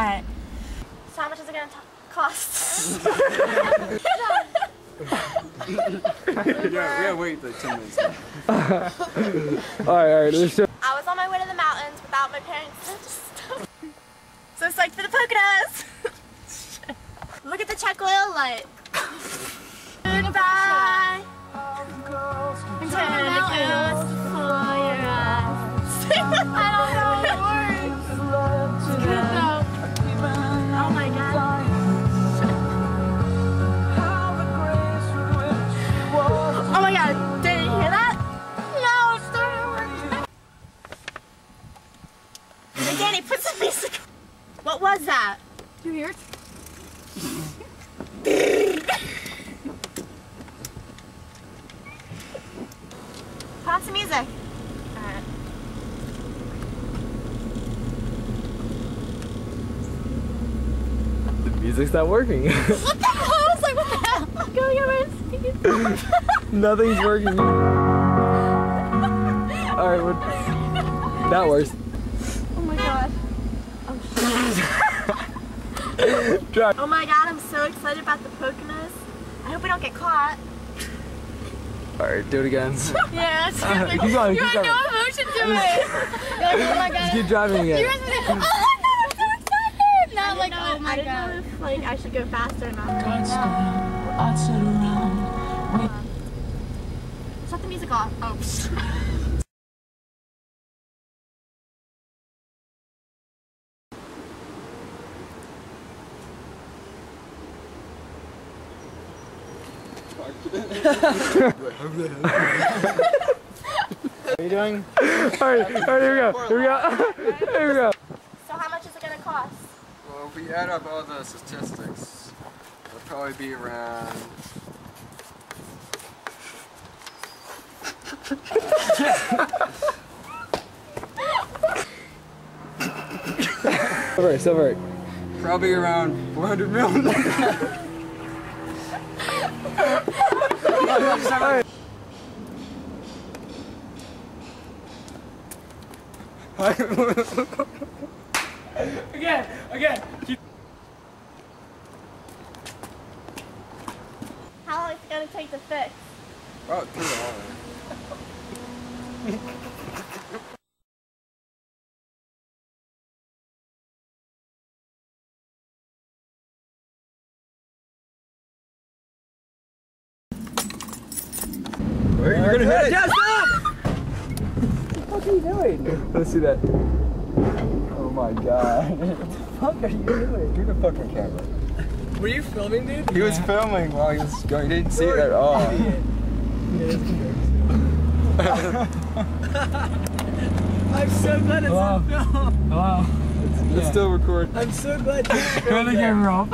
Alright. So how much is it gonna cost? Yeah, wait the 10 minutes. Alright, let's show. I was on my way to the mountains without my parents. So it's like for the Poconos. Look at the check oil light. Goodbye. And turn the ghost for your eyes. I don't know words. It's good though. Oh my god. Oh my god, did you hear that? No, it started working. Hey Danny, put some music. What was that? Do you hear it? Put on some music. Alright. The music's not working. What the hell? I was like, what the hell? I'm going over and Nothing's working. Alright, that works. oh my god. Try. Oh my god, I'm so excited about the Poconos. I hope we don't get caught. Alright, do it again. Yeah, it's Keep going, you keep had going. no emotion to it. You're like, oh my god. Just keep driving again. You guys were like, oh my god, I'm so excited. Not like, oh my I didn't god. know if like I should go faster or not. Shut the music off. Oh. What are you doing? Alright, here we go. Here we go. Here we go. So how much is it gonna cost? Well, if we add up all the statistics, it'll probably be around. Silver. Probably around 400 million. Again. How long is it gonna take to fix? About 3 hours. Where are you gonna hit it? Yeah, stop! What are you doing? Let's see that. Oh my god. What the fuck are you doing? Do the fucking camera. Were you filming, dude? He was filming while he was going. He didn't see it at all. I'm so glad it's on film. Hello. It's still recording. I'm so glad you filmed that. Turn the camera off.